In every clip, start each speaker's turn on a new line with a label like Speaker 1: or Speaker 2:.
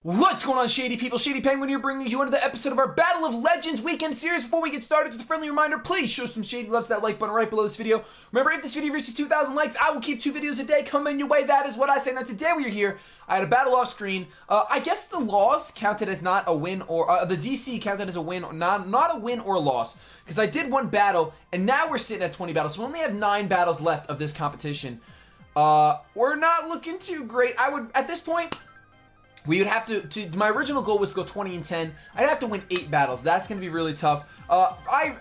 Speaker 1: What's going on, Shady people? ShadyPenguinn here, bringing you another episode of our Battle of Legends weekend series. Before we get started, just a friendly reminder, please show some shady love to that like button right below this video. Remember, if this video reaches 2,000 likes, I will keep 2 videos a day coming your way. That is what I say. Now, today we are here. I had a battle off screen. I guess the loss counted as not a win, or the DC counted as a win, not a win or a loss, because I did one battle, and now we're sitting at 20 battles. So we only have 9 battles left of this competition. We're not looking too great. I would, at this point, we would have to my original goal was to go 20 and 10. I'd have to win 8 battles. That's going to be really tough.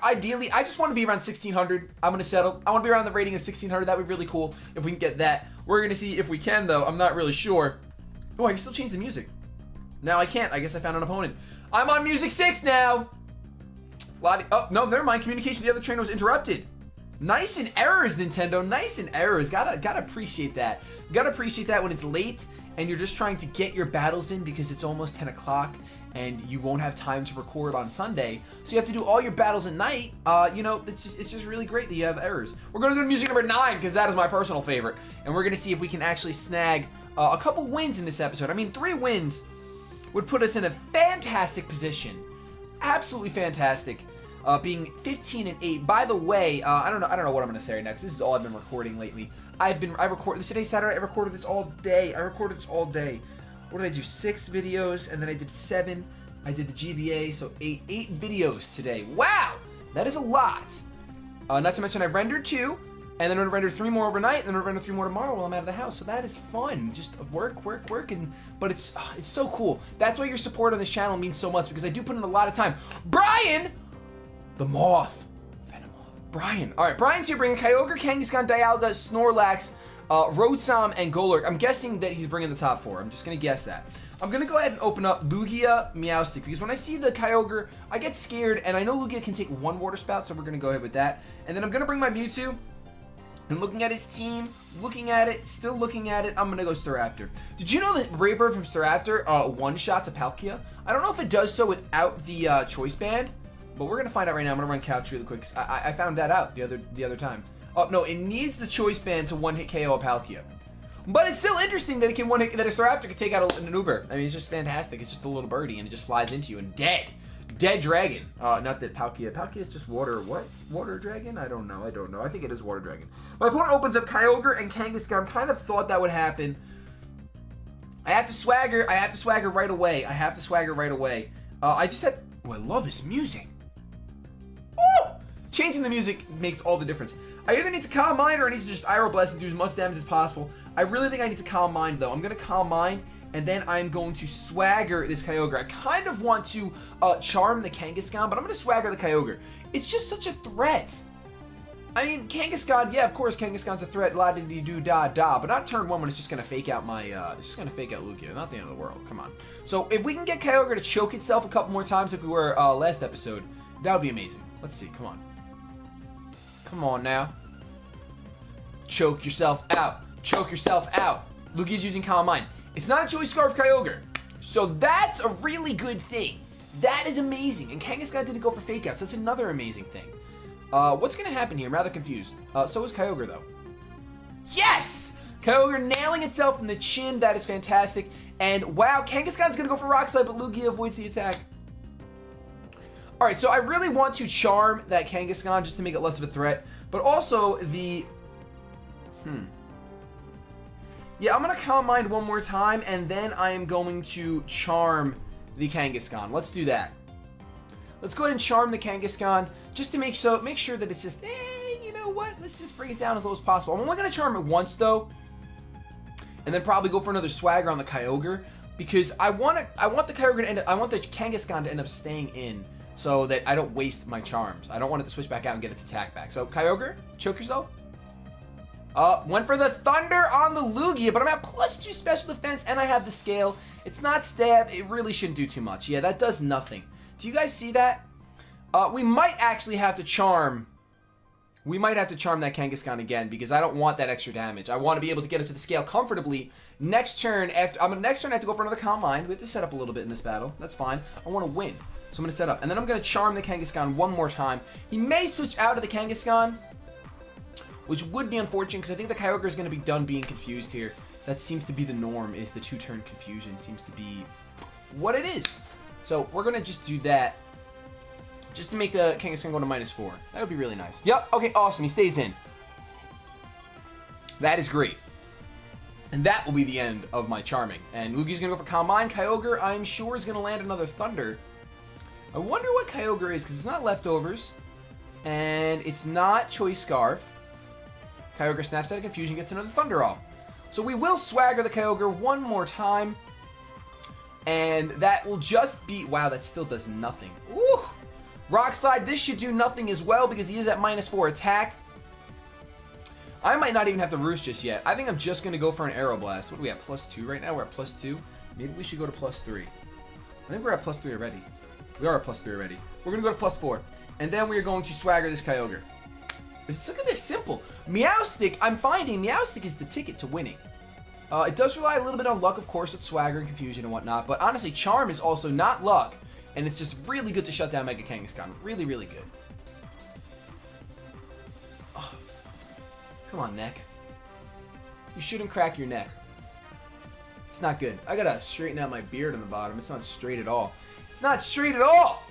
Speaker 1: Ideally, I just want to be around 1,600. I'm going to settle. I want to be around the rating of 1,600. That would be really cool if we can get that. We're going to see if we can, though. I'm not really sure. Oh, I can still change the music. Now I can't. I guess I found an opponent. I'm on music 6 now. Oh, no, never mind. Communication with the other trainer was interrupted. Nice in errors, Nintendo. Nice in errors. Gotta appreciate that. Gotta appreciate that when it's late and you're just trying to get your battles in because it's almost 10 o'clock and you won't have time to record on Sunday. So you have to do all your battles at night. You know, it's just really great that you have errors. We're gonna go to music number 9 because that is my personal favorite. And we're gonna see if we can actually snag a couple wins in this episode. I mean, 3 wins would put us in a fantastic position. Absolutely fantastic. Being 15 and 8. By the way, I don't know what I'm gonna say right now because this is all I've been recording lately. I recorded this today's Saturday. I recorded this all day. What did I do? 6 videos, and then I did 7. I did the GBA, so 8 videos today. Wow, that is a lot. Not to mention I rendered 2, and then I rendered 3 more overnight, and then I rendered 3 more tomorrow while I'm out of the house. So that is fun. Just work, and but it's so cool. That's why your support on this channel means so much because I do put in a lot of time. Brian. The Moth. Venomoth. Brian. Alright, Brian's here bringing Kyogre, Kangaskhan, Dialga, Snorlax, Rotom, and Golurk. I'm guessing that he's bringing the top 4. I'm just going to guess that. I'm going to go ahead and open up Lugia, Meowstic, because when I see the Kyogre, I get scared, and I know Lugia can take 1 Water Spout, so we're going to go ahead with that. And then I'm going to bring my Mewtwo, and looking at his team, looking at it, still looking at it, I'm going to go Staraptor. Did you know that Raybird from Staraptor one-shots a Palkia? I don't know if it does so without the Choice Band, but we're gonna find out right now. I'm gonna run Couch really quick. I found that out the other time. Oh no, it needs the Choice Band to one-hit KO a Palkia. But it's still interesting that it can one-hit, that a Staraptor can take out an Uber. I mean, it's just fantastic. It's just a little birdie and it just flies into you and dead dragon. Not that Palkia. Palkia is just water. What? Water dragon? I don't know. I think it is water dragon. My opponent opens up Kyogre and Kangaskhan. Kind of thought that would happen. I have to swagger right away. I just had. Oh, I love this music. Changing the music makes all the difference. I either need to Calm Mind or I need to just Aeroblast and do as much damage as possible. I really think I need to Calm Mind though. I'm going to Calm Mind and then I'm going to Swagger this Kyogre. I kind of want to Charm the Kangaskhan, but I'm going to Swagger the Kyogre. It's just such a threat. I mean, Kangaskhan, yeah, of course Kangaskhan's a threat, la-di-di-do-da-da, but not turn 1 when it's just going to fake out my, it's just going to fake out Lugia. Not the end of the world. Come on. So if we can get Kyogre to choke itself a couple more times like we were last episode, that would be amazing. Let's see. Come on. Come on now. Choke yourself out. Choke yourself out. Lugia's using Calm Mind. It's not a Choice Scarf Kyogre. So that's a really good thing. That is amazing. And Kangaskhan didn't go for fake outs. That's another amazing thing. What's going to happen here? I'm rather confused. So is Kyogre though. Yes! Kyogre nailing itself in the chin. That is fantastic. And wow, Kangaskhan's going to go for Rock Slide, but Lugia avoids the attack. Alright, so I really want to Charm that Kangaskhan just to make it less of a threat. But also the... Yeah, I'm going to Calm Mind one more time, and then I am going to Charm the Kangaskhan. Let's do that. Let's go ahead and Charm the Kangaskhan just to make sure that it's just, you know what? Let's just bring it down as low as possible. I'm only going to Charm it once, though, and then probably go for another Swagger on the Kyogre, because I want the Kyogre to end up, I want the Kangaskhan to end up staying in, so that I don't waste my charms. I don't want it to switch back out and get its attack back. So, Kyogre, choke yourself. Went for the Thunder on the Lugia, but I'm at +2 special defense, and I have the scale. It's not stab. It really shouldn't do too much. Yeah, that does nothing. Do you guys see that? We might actually have to charm. We might have to charm that Kangaskhan again, because I don't want that extra damage. I want to be able to get up to the scale comfortably. Next turn, I have to go for another Calm Mind. We have to set up a little bit in this battle. That's fine. I want to win. So I'm going to set up. And then I'm going to charm the Kangaskhan one more time. He may switch out of the Kangaskhan, which would be unfortunate because I think the Kyogre is going to be done being confused here. That seems to be the norm, is the 2-turn confusion. Seems to be what it is. So we're going to just do that just to make the Kangaskhan go to -4. That would be really nice. Yep, okay, awesome. He stays in. That is great. And that will be the end of my Charming. And Lugia's going to go for Calm Mind. Kyogre, I'm sure, is going to land another Thunder. I wonder what Kyogre is, because it's not Leftovers. And it's not Choice Scarf. Kyogre snaps out of confusion, gets another Thunder off. So we will Swagger the Kyogre one more time. And that will just be... Wow, that still does nothing. Ooh! Rock Slide, this should do nothing as well because he is at -4 attack. I might not even have to Roost just yet. I think I'm just going to go for an Aeroblast. What are we at, +2 right now? We're at +2. Maybe we should go to +3. I think we're at +3 already. We are at +3 already. We're going to go to +4. And then we are going to Swagger this Kyogre. Look at this, simple. Meowstic, I'm finding Meowstic is the ticket to winning. It does rely a little bit on luck, of course, with Swagger and Confusion and whatnot. But honestly, Charm is also not luck. And it's just really good to shut down Mega Kangaskhan. Really, really good. Oh. Come on, neck. You shouldn't crack your neck. It's not good. I gotta straighten out my beard on the bottom. It's not straight at all. It's not straight at all!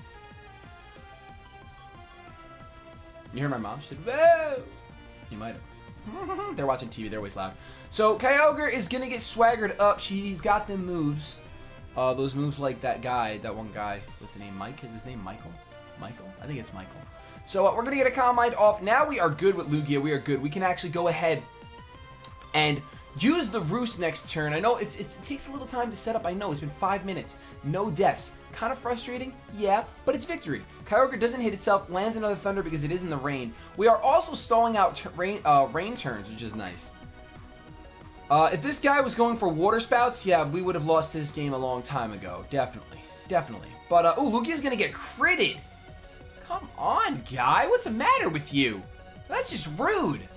Speaker 1: You hear my mom? She said, whoa! You might have. They're watching TV. They're always loud. So, Kyogre is gonna get swaggered up. He's got them moves. Those moves like that guy, that one guy with the name Mike. Is his name Michael? Michael? I think it's Michael. So we're going to get a Calm Mind off. Now we are good with Lugia. We are good. We can actually go ahead and use the Roost next turn. I know it takes a little time to set up. I know. It's been 5 minutes. No deaths. Kind of frustrating? Yeah, but it's victory. Kyogre doesn't hit itself. Lands another Thunder because it is in the rain. We are also stalling out rain turns, which is nice. If this guy was going for Water Spouts, yeah, we would have lost this game a long time ago. Definitely. Definitely. But, oh, Lugia's going to get critted. Come on, guy. What's the matter with you? That's just rude.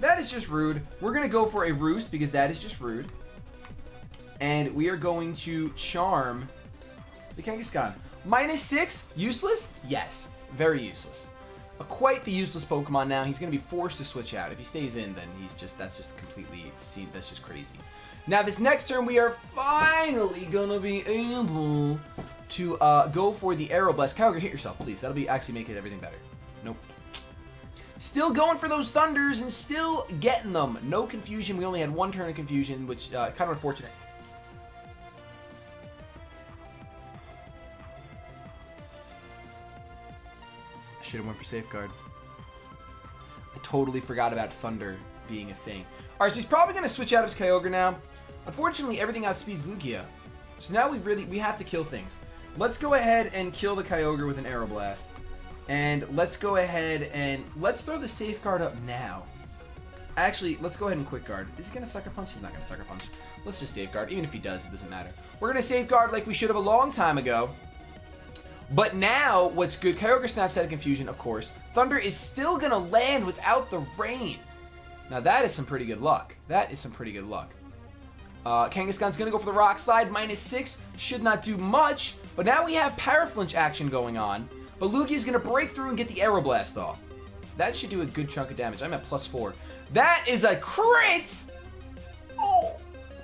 Speaker 1: That is just rude. We're going to go for a Roost because that is just rude. And we are going to Charm the Kangaskhan. -6? Useless? Yes. Very useless. Quite the useless Pokemon now. He's going to be forced to switch out. If he stays in, then that's just completely, that's just crazy. Now, this next turn, we are finally going to be able to go for the Aeroblast. Kyogre, hit yourself, please. That'll be actually make everything better. Nope. Still going for those Thunders and still getting them. No confusion. We only had one turn of confusion, which kind of unfortunate. Should have went for Safeguard. I totally forgot about Thunder being a thing. Alright, so he's probably going to switch out of his Kyogre now. Unfortunately, everything outspeeds Lugia. So now we have to kill things. Let's go ahead and kill the Kyogre with an Aeroblast. And let's go ahead and let's throw the Safeguard up now. Actually, let's go ahead and Quick Guard. Is he going to Sucker Punch? He's not going to Sucker Punch. Let's just Safeguard. Even if he does, it doesn't matter. We're going to Safeguard like we should have a long time ago. But now, what's good, Kyogre snaps out of confusion, of course. Thunder is still going to land without the rain. Now, that is some pretty good luck. That is some pretty good luck. Kangaskhan's going to go for the Rock Slide. -6. Should not do much. But now we have Paraflinch action going on. But Lugia's going to break through and get the Aeroblast off. That should do a good chunk of damage. I'm at +4. That is a crit! Oh!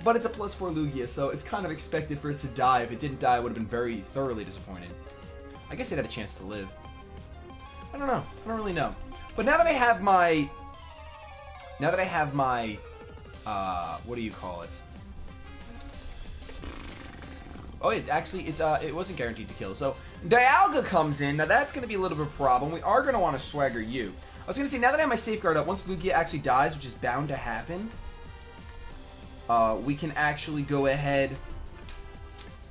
Speaker 1: But it's a +4 Lugia, so it's kind of expected for it to die. If it didn't die, I would have been very thoroughly disappointed. I guess it had a chance to live. I don't know. I don't really know. But now that I have my... what do you call it? Oh, it wasn't guaranteed to kill. So, Dialga comes in. Now, that's going to be a little bit of a problem. We are going to want to Swagger you. I was going to say, now that I have my Safeguard up, once Lugia actually dies, which is bound to happen, we can actually go ahead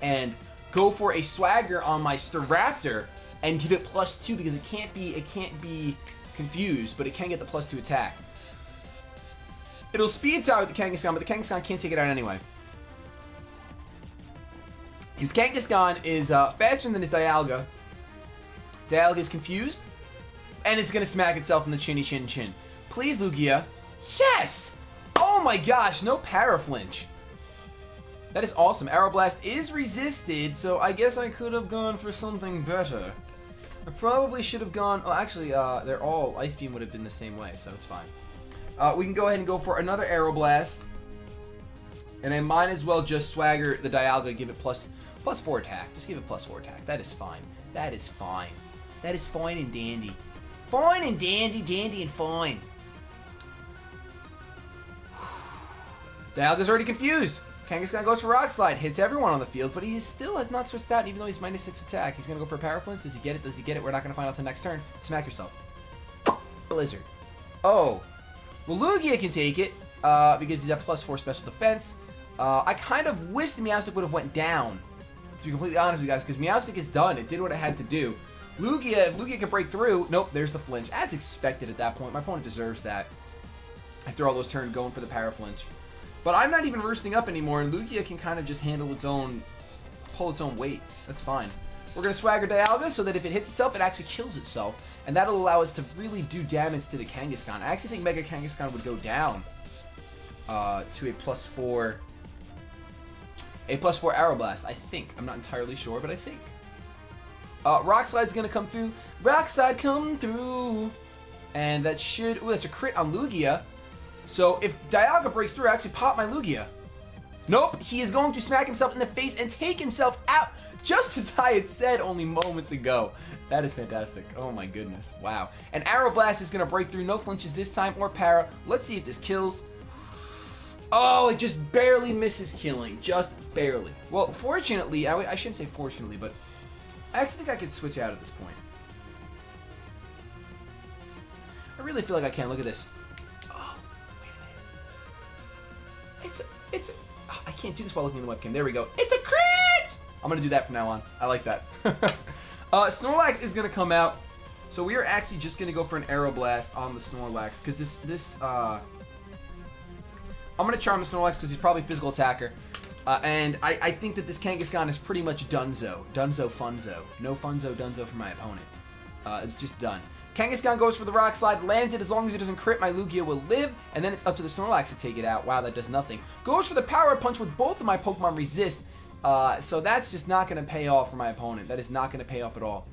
Speaker 1: and go for a Swagger on my Staraptor and give it +2 because it can't be confused, but it can get the +2 attack. It'll Speed Tower with the Kangaskhan, but the Kangaskhan can't take it out anyway. His Kangaskhan is faster than his Dialga. Dialga is confused, and it's going to smack itself in the chinny chin chin. Please, Lugia. Yes! Oh my gosh, no Paraflinch. That is awesome. Aeroblast is resisted, so I guess I could have gone for something better. I probably should have gone... Oh, actually, they're all... Ice Beam would have been the same way, so it's fine. We can go ahead and go for another Aeroblast. And I might as well just swagger the Dialga, give it plus 4 attack. Just give it plus 4 attack. That is fine. That is fine. That is fine and dandy. Fine and dandy, dandy and fine. Dialga's already confused. Kangaskhan goes for Rock Slide, hits everyone on the field, but he still has not switched out, even though he's -6 attack. He's going to go for a Power Flinch. Does he get it? Does he get it? We're not going to find out till next turn. Smack yourself. Blizzard. Oh. Well, Lugia can take it, because he's at +4 special defense. I kind of wish the Meowstic would have went down, to be completely honest with you guys, because Meowstic is done. It did what it had to do. Lugia, if Lugia can break through, nope, there's the flinch. As expected at that point. My opponent deserves that. After all those turns going for the Power Flinch. But I'm not even roosting up anymore, and Lugia can kind of just handle its own, pull its own weight. That's fine. We're going to swagger Dialga so that if it hits itself, it actually kills itself. And that'll allow us to really do damage to the Kangaskhan. I actually think Mega Kangaskhan would go down to a +4 Aeroblast, I think. I'm not entirely sure, but I think. Rock Slide's going to come through. Rock Slide come through. And that should... Ooh, that's a crit on Lugia. So if Dialga breaks through, I actually pop my Lugia. Nope, he is going to smack himself in the face and take himself out, just as I had said only moments ago. That is fantastic. Oh my goodness. Wow. And Aeroblast is going to break through. No flinches this time or para. Let's see if this kills. Oh, it just barely misses killing. Just barely. Well, fortunately, I shouldn't say fortunately, but I actually think I could switch out at this point. I really feel like I can. Look at this. Oh, wait a minute. Oh, I can't do this while looking at the webcam. There we go. It's a crit! I'm going to do that from now on. I like that. Snorlax is going to come out. So we are actually just going to go for an Aeroblast on the Snorlax. Because I'm going to charm the Snorlax because he's probably a physical attacker. And I think that this Kangaskhan is pretty much Dunzo. Dunzo Funzo. No Funzo Dunzo for my opponent. It's just done. Kangaskhan goes for the Rock Slide, lands it. As long as it doesn't crit, my Lugia will live, and then it's up to the Snorlax to take it out. Wow, that does nothing. Goes for the Power Punch with both of my Pokemon resist, so that's just not going to pay off for my opponent. That is not going to pay off at all.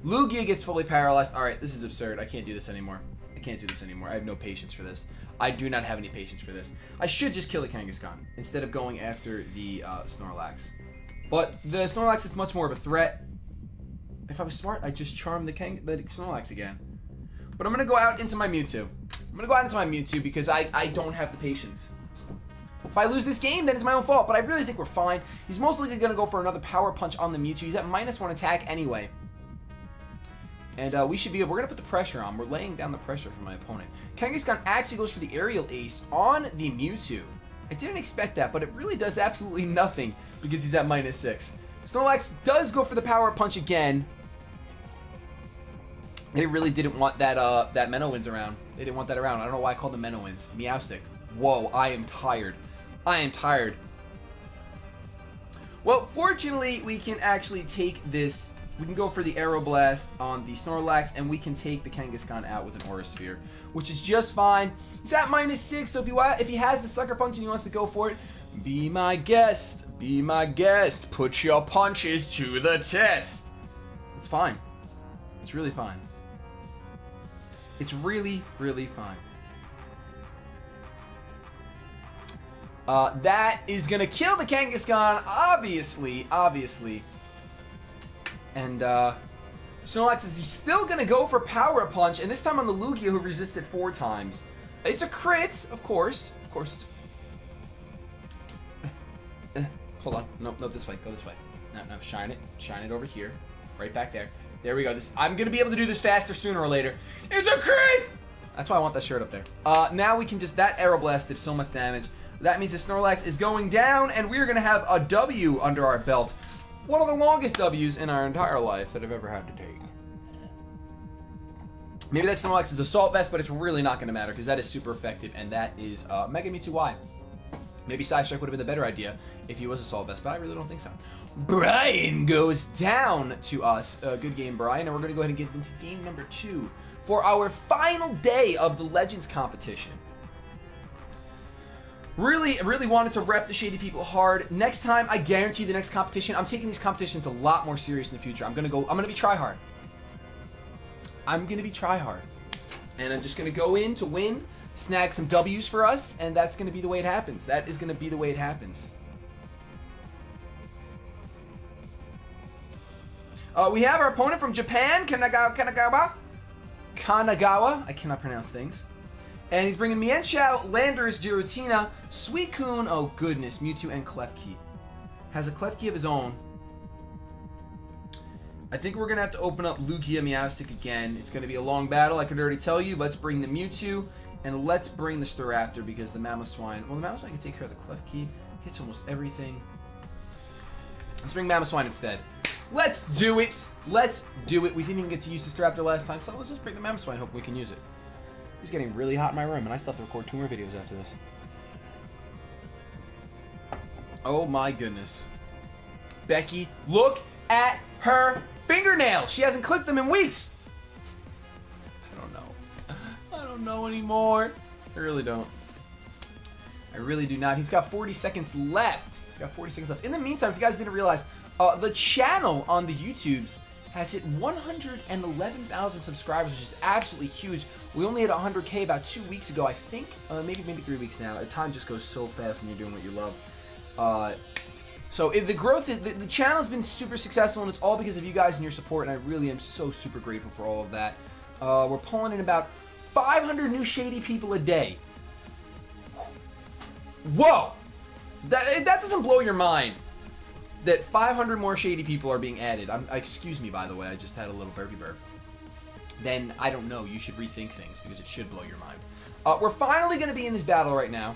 Speaker 1: Lugia gets fully paralyzed. Alright, this is absurd. I can't do this anymore. I can't do this anymore. I have no patience for this. I do not have any patience for this. I should just kill the Kangaskhan instead of going after the Snorlax. But the Snorlax is much more of a threat. If I was smart, I'd just charm the Snorlax again. But I'm going to go out into my Mewtwo. I'm going to go out into my Mewtwo because I don't have the patience. If I lose this game, then it's my own fault. But I really think we're fine. He's most likely going to go for another Power Punch on the Mewtwo. He's at -1 attack anyway. And we should be... We're going to put the pressure on. We're laying down the pressure for my opponent. Kangaskhan actually goes for the Aerial Ace on the Mewtwo. I didn't expect that, but it really does absolutely nothing because he's at -6. Snorlax does go for the Power Punch again. They really didn't want that that Menowinds around. They didn't want that around. I don't know why I called them Menowinds. Meowstic. Whoa, I am tired. I am tired. Well, fortunately, we can actually take this. We can go for the Aeroblast on the Snorlax, and we can take the Kangaskhan out with an Aura Sphere, which is just fine. He's at -6, so if he has the Sucker Punch and he wants to go for it, be my guest. Be my guest. Put your punches to the test. It's fine. It's really fine. It's really, really fine. That is going to kill the Kangaskhan, obviously. And Snorlax is still going to go for Power Punch, and this time on the Lugia, who resisted 4 times. It's a crit, of course. Of course. Hold on. No, this way. Go this way. No, shine it. Shine it over here. Right back there. There we go. I'm going to be able to do this faster sooner or later. It's a crit! That's why I want that shirt up there. Now we can just... That Aeroblast did so much damage. That means the Snorlax is going down, and we're going to have a W under our belt. One of the longest W's in our entire life that I've ever had to take. Maybe that Snorlax is Assault Vest, but it's really not going to matter because that is super effective, and that is Mega Mewtwo Y. Maybe Psystrike would have been the better idea if he was Assault Vest, but I really don't think so. Brian goes down to us. Good game, Brian, and we're going to go ahead and get into game number 2 for our final day of the Legends competition. Really wanted to rep the Shady people hard. Next time, I guarantee the next competition, I'm taking these competitions a lot more serious in the future. I'm gonna be try hard. I'm gonna be try hard. And I'm just gonna go in to win. snag some W's for us, and that's going to be the way it happens. That is going to be the way it happens. We have our opponent from Japan, Kanagawa. I cannot pronounce things. And he's bringing Mienshao, Landers, Giratina, Suicune, oh goodness, Mewtwo, and Klefki. Has a Klefki of his own. I think we're going to have to open up Lugia Meowstic again. It's going to be a long battle, I can already tell you. Let's bring the Mewtwo, and let's bring the Staraptor, because the Mamoswine... Well, the Mamoswine can take care of the Klefki. Hits almost everything. Let's bring Mamoswine instead. Let's do it! Let's do it! We didn't even get to use the Staraptor last time, so let's just bring the Mamoswine. Hope we can use it. It's getting really hot in my room, and I still have to record 2 more videos after this. Oh my goodness. Becky, look at her fingernails! She hasn't clipped them in weeks! I don't know. I don't know anymore. I really don't. I really do not. He's got 40 seconds left. He's got 40 seconds left. In the meantime, if you guys didn't realize, the channel on the YouTubes has hit 111,000 subscribers, which is absolutely huge. We only hit 100K about 2 weeks ago, I think. Maybe 3 weeks now. The time just goes so fast when you're doing what you love. So the growth, the channel's been super successful, and it's all because of you guys and your support, and I really am so super grateful for all of that. We're pulling in about 500 new Shady people a day. Whoa! That doesn't blow your mind. That 500 more Shady people are being added. Excuse me, by the way, I just had a little burpee burp. Then, I don't know, you should rethink things, because it should blow your mind. We're finally going to be in this battle right now.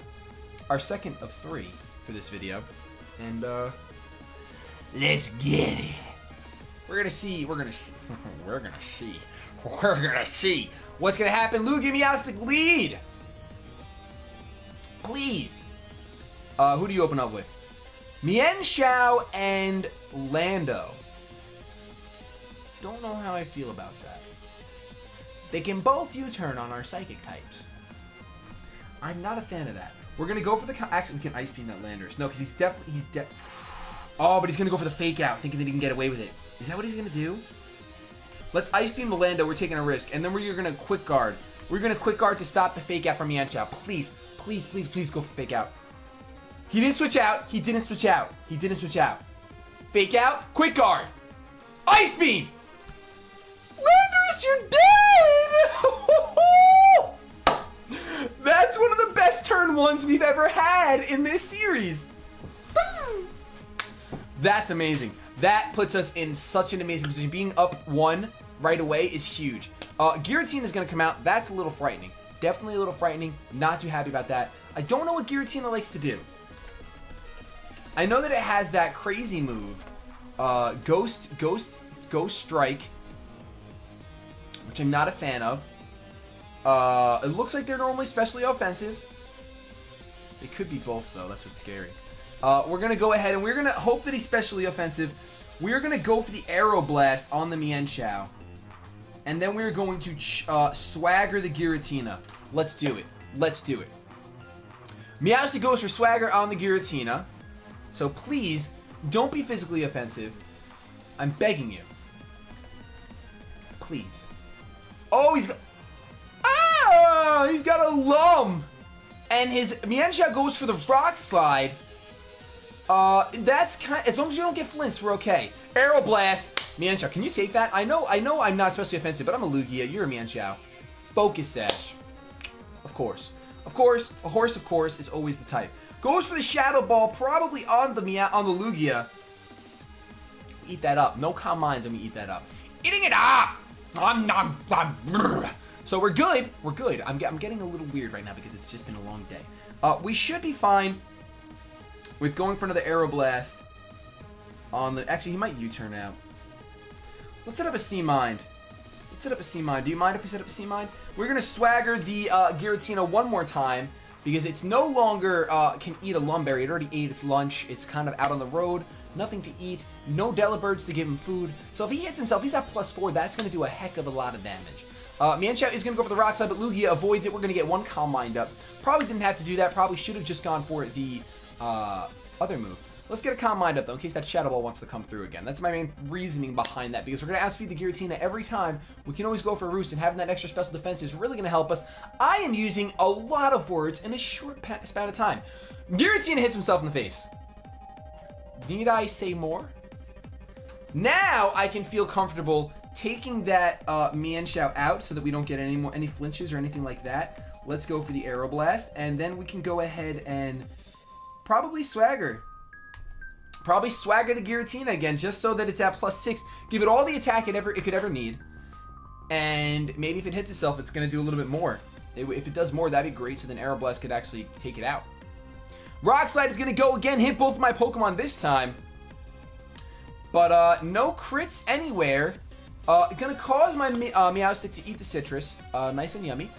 Speaker 1: Our second of 3 for this video. And, let's get it. We're going to see, we're going to see what's going to happen. Lugia Meowstic lead. Please. Who do you open up with? Mienshao and Lando. Don't know how I feel about that. They can both U-turn on our psychic types. I'm not a fan of that. We're gonna go for the... Actually, we can Ice Beam that Landers. No, because he's definitely... Oh, but he's gonna go for the Fake Out, thinking that he can get away with it. Is that what he's gonna do? Let's Ice Beam the Lando. We're taking a risk. And then we're gonna Quick Guard. We're gonna Quick Guard to stop the Fake Out from Mienshao. Please, please, please, please go for Fake Out. He didn't switch out. He didn't switch out. He didn't switch out. Fake Out. Quick Guard. Ice Beam. Landers, you're dead. That's one of the best turn 1s we've ever had in this series. That's amazing. That puts us in such an amazing position. Being up 1 right away is huge. Giratina is going to come out. That's a little frightening. Definitely a little frightening. Not too happy about that. I don't know what Giratina likes to do. I know that it has that crazy move, Ghost Strike, which I'm not a fan of. It looks like they're normally specially offensive. They could be both, though. That's what's scary. We're going to go ahead, and we're going to hope that he's specially offensive. We're going to go for the Aero Blast on the Mienshao. And then we're going to Swagger the Giratina. Let's do it. Let's do it. Meowstic goes for Swagger on the Giratina. So please, don't be physically offensive. I'm begging you. Please. Oh, he's got... Ah! He's got a Lum! And his Mienshao goes for the Rock Slide. That's kind of... As long as you don't get flinched, we're okay. Aero Blast. Mienshao, can you take that? I know I'm not especially offensive, but I'm a Lugia. You're a Mienshao. Focus Sash. Of course. Of course. A horse, of course, is always the type. Goes for the Shadow Ball, probably on the Lugia. Eat that up. No calm minds when we eat that up. Eating it up! So we're good. We're good. I'm getting a little weird right now because it's just been a long day. We should be fine with going for another Aero Blast on the... Actually, he might U-turn out. Let's set up a C-Mind. Let's set up a C-Mind. Do you mind if we set up a C-Mind? We're going to Swagger the Giratina one more time because it's no longer can eat a Lumberry. It already ate its lunch. It's kind of out on the road. Nothing to eat. No Delibirds to give him food. So if he hits himself, he's at +4. That's going to do a heck of a lot of damage. Mienshao is going to go for the Rock Slide, but Lugia avoids it. We're going to get one Calm Mind up. Probably didn't have to do that. Probably should have just gone for the other move. Let's get a calm mind up, though, in case that Shadow Ball wants to come through again. That's my main reasoning behind that, because we're going to outspeed the Giratina every time. We can always go for a Roost, and having that extra special defense is really going to help us. I am using a lot of words in a short span of time. Giratina hits himself in the face. Need I say more? Now I can feel comfortable taking that Mienshao out so that we don't get any flinches or anything like that. Let's go for the Aeroblast, and then we can go ahead and probably Swagger. Probably Swagger the Giratina again, just so that it's at +6. Give it all the attack it could ever need. And maybe if it hits itself, it's going to do a little bit more. If it does more, that'd be great, so then Aeroblast could actually take it out. Rock Slide is going to go again, hit both of my Pokemon this time. But no crits anywhere. Going to cause my Meowstic to eat the citrus. Nice and yummy.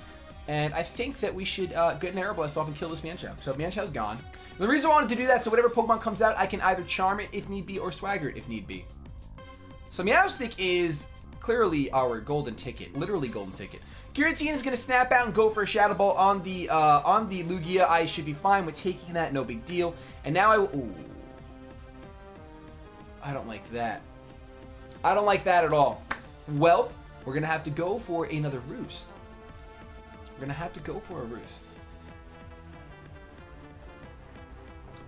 Speaker 1: And I think that we should get an Aeroblast off and kill this Mienshao. So Mienshao's gone. The reason I wanted to do that, so whatever Pokemon comes out, I can either Charm it if need be or Swagger it if need be. So Meowstic is clearly our golden ticket. Literally golden ticket. Giratina is going to snap out and go for a Shadow Ball on the Lugia. I should be fine with taking that. No big deal. And now I will... Ooh. I don't like that. I don't like that at all. Well, we're going to have to go for another Roost. We're going to have to go for a Roost.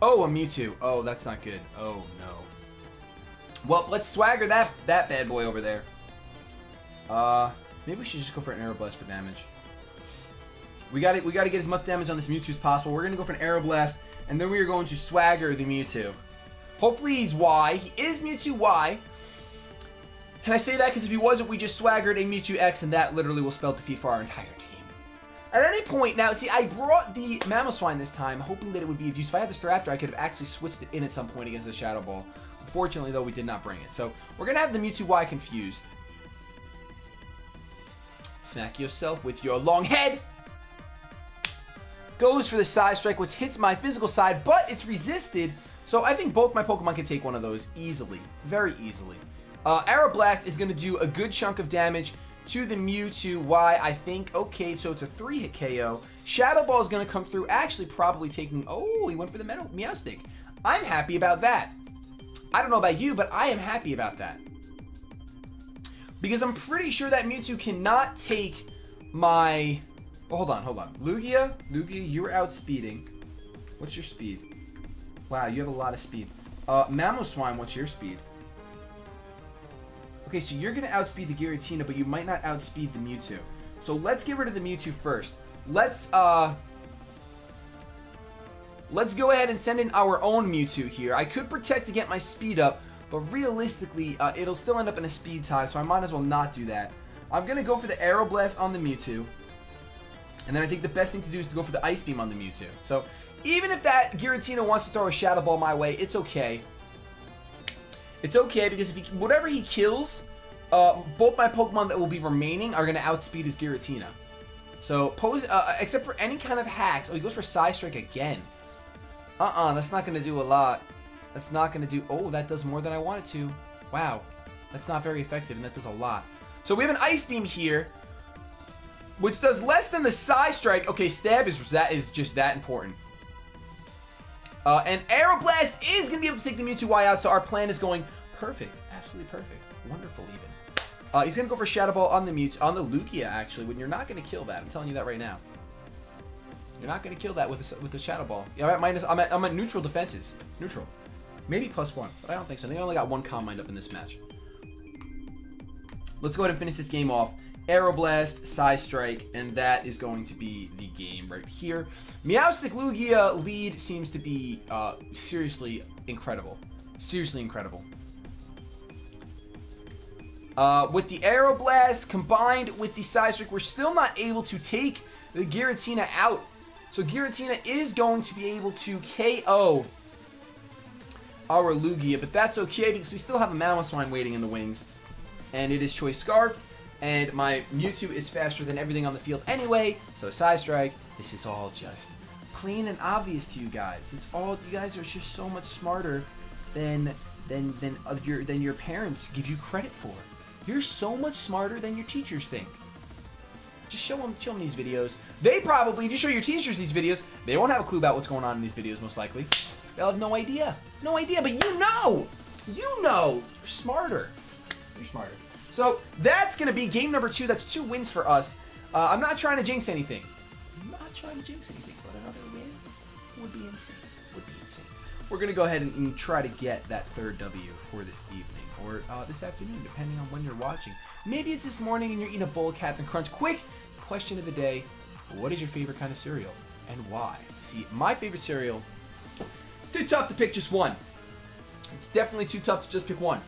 Speaker 1: Oh, a Mewtwo. Oh, that's not good. Oh, no. Well, let's Swagger that bad boy over there. Maybe we should just go for an Aeroblast for damage. We got to get as much damage on this Mewtwo as possible. We're going to go for an Aeroblast, and then we are going to Swagger the Mewtwo. Hopefully he's Y. He is Mewtwo Y. And I say that because if he wasn't, we just Swaggered a Mewtwo X, and that literally will spell defeat for our entire team. At any point, now, see, I brought the Mamoswine this time, hoping that it would be of use. If I had the Staraptor, I could have actually switched it in at some point against the Shadow Ball. Unfortunately, though, we did not bring it. So, we're going to have the Mewtwo Y confused. Smack yourself with your long head. Goes for the Side Strike, which hits my physical side, but it's resisted. So, I think both my Pokemon can take one of those easily. Very easily. Aeroblast is going to do a good chunk of damage to the Mewtwo Y, I think. Okay, so it's a 3-hit KO. Shadow Ball is going to come through, actually probably taking... Oh, he went for the Meowstic. I'm happy about that. I don't know about you, but I am happy about that. Because I'm pretty sure that Mewtwo cannot take my... Oh, hold on. Lugia, you were outspeeding. What's your speed? Wow, you have a lot of speed. Mamoswine, what's your speed? Okay, so you're going to outspeed the Giratina, but you might not outspeed the Mewtwo. So let's get rid of the Mewtwo first. Let's go ahead and send in our own Mewtwo here. I could protect to get my speed up, but realistically, it'll still end up in a speed tie, so I might as well not do that. I'm going to go for the Aeroblast on the Mewtwo. And then I think the best thing to do is to go for the Ice Beam on the Mewtwo. So even if that Giratina wants to throw a Shadow Ball my way, it's okay. It's okay, because if whatever he kills, both my Pokemon that will be remaining are going to outspeed his Giratina. So, except for any kind of hacks. Oh, he goes for Side Strike again. That's not going to do a lot. That's not going to do... Oh, that does more than I wanted to. Wow. That's not very effective, and that does a lot. So, we have an Ice Beam here, which does less than the Side Strike. Okay, Stab is just that important. And Aeroblast is going to be able to take the Mewtwo Y out, so our plan is going perfect. Absolutely perfect. Wonderful, even. He's going to go for Shadow Ball on the Lugia, actually, when you're not going to kill that. I'm telling you that right now. You're not going to kill that with the Shadow Ball. Yeah, I'm at neutral defenses. Neutral. Maybe +1, but I don't think so. They only got one Calm Mind up in this match. Let's go ahead and finish this game off. Aeroblast, Side Strike, and that is going to be the game right here. Meowstic Lugia lead seems to be seriously incredible. Seriously incredible. With the Aeroblast combined with the Side Strike, we're still not able to take the Giratina out. So Giratina is going to be able to KO our Lugia, but that's okay because we still have a Mamoswine waiting in the wings. And it is Choice Scarf. And my Mewtwo is faster than everything on the field anyway, so Side Strike. This is all just plain and obvious to you guys. It's all, you guys are just so much smarter than your parents give you credit for. You're so much smarter than your teachers think. Just show them these videos. They probably, if you show your teachers these videos, they won't have a clue about what's going on in these videos most likely. They'll have no idea. No idea, but you know. You know. You're smarter. You're smarter. So that's going to be game number 2. That's 2 wins for us. I'm not trying to jinx anything. I'm not trying to jinx anything, but another win would be insane. Would be insane. We're going to go ahead and try to get that 3rd W for this evening or this afternoon, depending on when you're watching. Maybe it's this morning and you're eating a bowl of Captain Crunch. Quick question of the day. What is your favorite kind of cereal and why? See, my favorite cereal, it's too tough to pick just one. It's definitely too tough to just pick one.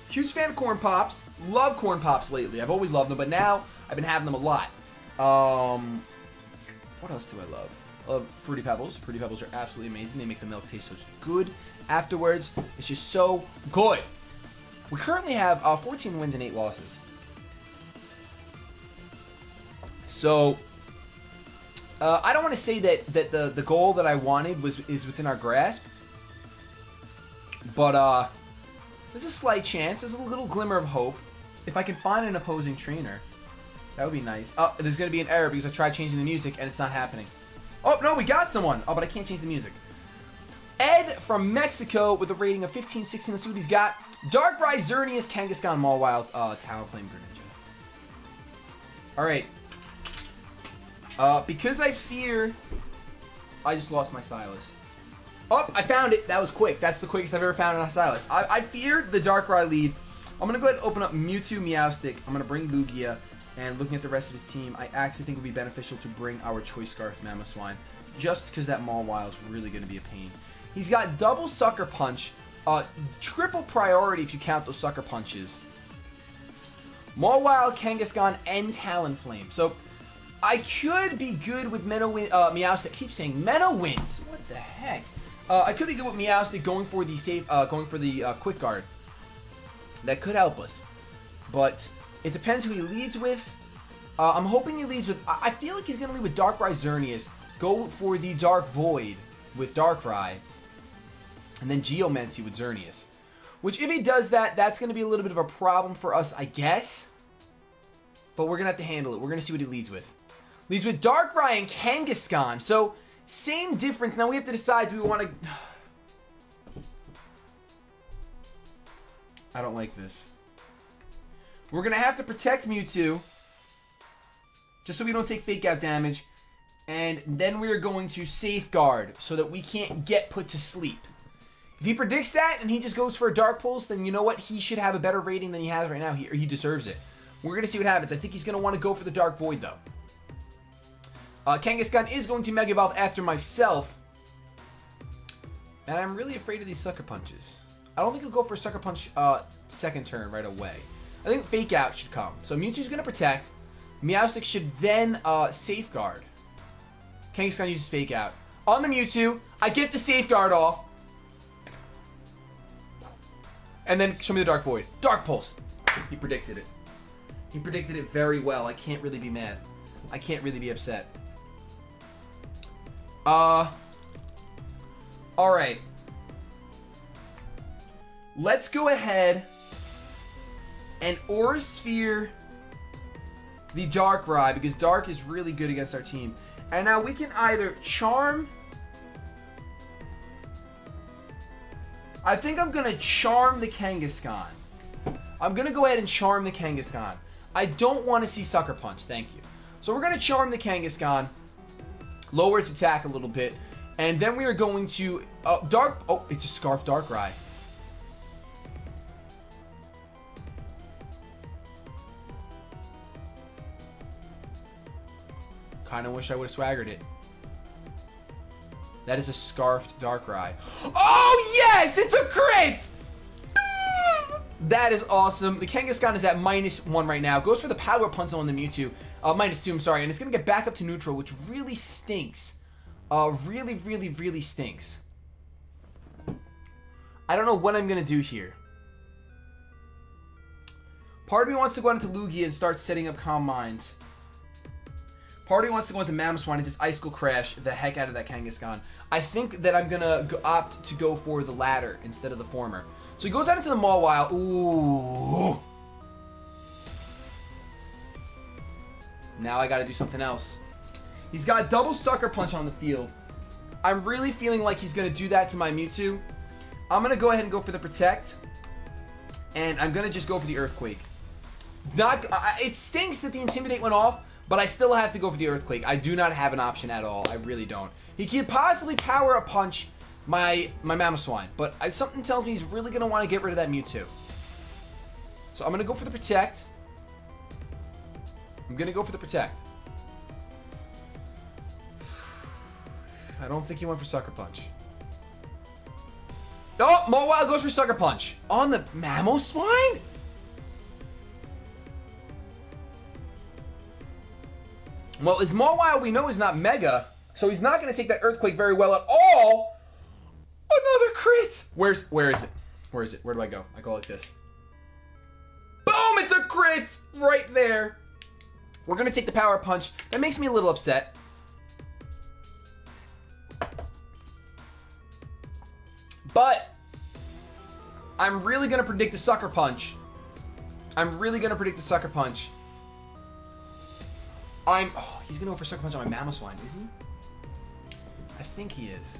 Speaker 1: Huge fan of Corn Pops. Love Corn Pops lately. I've always loved them, but now I've been having them a lot. What else do I love? I love Fruity Pebbles. Fruity Pebbles are absolutely amazing. They make the milk taste so good afterwards. It's just so good. We currently have 14 wins and 8 losses. So, I don't want to say that the goal that I wanted is within our grasp. But, there's a slight chance. There's a little glimmer of hope. If I can find an opposing trainer, that would be nice. Oh, there's going to be an error because I tried changing the music and it's not happening. Oh, no, we got someone. Oh, but I can't change the music. Ed from Mexico with a rating of 15-16. Let's see what he's got. Darkrai, Xerneas, Kangaskhan, Mawile, Talonflame, Greninja. Alright. Because I fear... I just lost my stylus. Oh, I found it. That was quick. That's the quickest I've ever found in a stylus. I fear the Darkrai lead. I'm going to go ahead and open up Mewtwo, Meowstic. I'm going to bring Lugia. And looking at the rest of his team, I actually think it would be beneficial to bring our Choice Scarf Mamoswine. Just because that Mawile is really going to be a pain. He's got double Sucker Punch. Triple priority if you count those Sucker Punches. Mawile, Kangaskhan, and Talonflame. So, I could be good with Meowstic. I keep saying Menowinds. What the heck? I could be good with Meowstic going for the Quick Guard. That could help us. But it depends who he leads with. I'm hoping he leads with... I feel like he's going to lead with Darkrai, Xerneas. Go for the Dark Void with Darkrai. And then Geomancy with Xerneas. Which, if he does that, that's going to be a little bit of a problem for us, I guess. But we're going to have to handle it. We're going to see what he leads with. Leads with Darkrai and Kangaskhan. So, same difference. Now we have to decide, do we want to... I don't like this. We're going to have to protect Mewtwo. Just so we don't take fake out damage. And then we are going to safeguard so that we can't get put to sleep. If he predicts that and he just goes for a Dark Pulse, then you know what? He should have a better rating than he has right now. He deserves it. We're going to see what happens. I think he's going to want to go for the Dark Void, though. Kangaskhan is going to Mega Evolve after myself. And I'm really afraid of these Sucker Punches. I don't think he'll go for a Sucker Punch second turn right away. I think Fake Out should come. So Mewtwo's going to protect. Meowstic should then safeguard. Kangaskhan uses Fake Out. On the Mewtwo, I get the safeguard off. And then show me the Dark Void. Dark Pulse. He predicted it. He predicted it very well. I can't really be mad. I can't really be upset. Alright. Let's go ahead and Aura Sphere the Darkrai, because Dark is really good against our team. And now we can either Charm... I think I'm going to Charm the Kangaskhan. I'm going to go ahead and Charm the Kangaskhan. I don't want to see Sucker Punch, thank you. So we're going to Charm the Kangaskhan. Lower its attack a little bit. And then we are going to... Oh, it's a Scarf Darkrai. Kind of wish I would have swaggered it. That is a Scarfed Darkrai. Oh, yes! It's a crit! That is awesome. The Kangaskhan is at -1 right now. Goes for the Power Punch on the Mewtwo. -2, I'm sorry. And it's going to get back up to neutral, which really stinks. Really, really, really stinks. I don't know what I'm going to do here. Part of me wants to go into Lugia and start setting up Calm Minds. Part of me wants to go into Mamoswine and just Icicle Crash the heck out of that Kangaskhan. I think that I'm going to opt to go for the latter instead of the former. So he goes out into the Mawile. Ooh. Now I got to do something else. He's got double Sucker Punch on the field. I'm really feeling like he's going to do that to my Mewtwo. I'm going to go ahead and go for the Protect. And I'm going to just go for the Earthquake. It stinks that the Intimidate went off, but I still have to go for the Earthquake. I do not have an option at all. I really don't. He could possibly Power Up Punch my Mamoswine, but something tells me he's really going to want to get rid of that Mewtwo. So I'm going to go for the Protect. I'm going to go for the Protect. I don't think he went for Sucker Punch. Oh, Mawile goes for Sucker Punch. On the Mamoswine? Well, his Mawile we know is not Mega, so he's not going to take that Earthquake very well at all. Another crit. Where is it? Where is it? Where do I go? I go like this. Boom! It's a crit right there. We're going to take the Power Punch. That makes me a little upset. But I'm really going to predict the Sucker Punch. I'm really going to predict the Sucker Punch. Oh, he's going to go for Sucker Punch on my Mamoswine, is he? I think he is.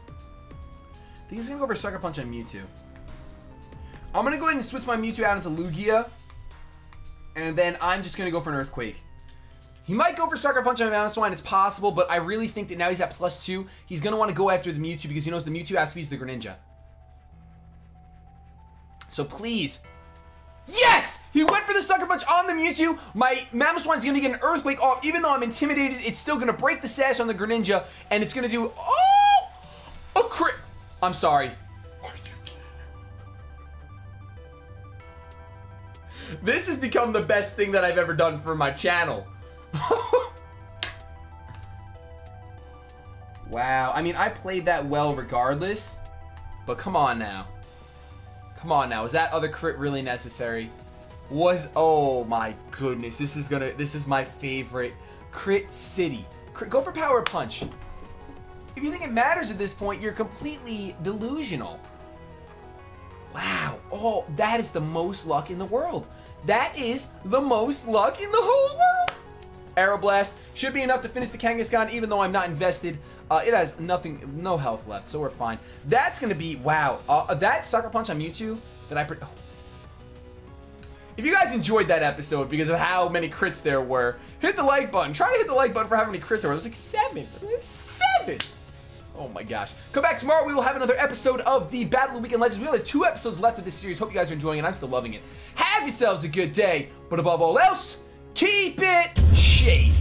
Speaker 1: I think he's going to go for Sucker Punch on Mewtwo. I'm going to go ahead and switch my Mewtwo out into Lugia. And then I'm just going to go for an Earthquake. He might go for Sucker Punch on Mamoswine, it's possible, but I really think that now he's at +2. He's going to want to go after the Mewtwo because he knows the Mewtwo outspeeds the Greninja. So please. Yes! He went for the Sucker Punch on the Mewtwo. My Mamoswine's going to get an Earthquake off. Even though I'm intimidated, it's still going to break the sash on the Greninja, and it's going to do... Oh! A crit! I'm sorry. This has become the best thing that I've ever done for my channel. Wow. I mean, I played that well regardless, but come on now. Come on now. Is that other crit really necessary? Oh my goodness. This is my favorite. Crit City. Go for Power Punch. If you think it matters at this point, you're completely delusional. Wow. Oh, that is the most luck in the world. That is the most luck in the whole world. Aeroblast should be enough to finish the Kangaskhan, even though I'm not invested. It has no health left, so we're fine. That's going to be, wow. That Sucker Punch on Mewtwo that oh. If you guys enjoyed that episode because of how many crits there were, hit the like button. Try to hit the like button for how many crits there were. It was like 7. 7! Oh my gosh. Come back tomorrow. We will have another episode of the Battle of Weekend Legends. We only have 2 episodes left of this series. Hope you guys are enjoying it. I'm still loving it. Have yourselves a good day. But above all else, keep it shady.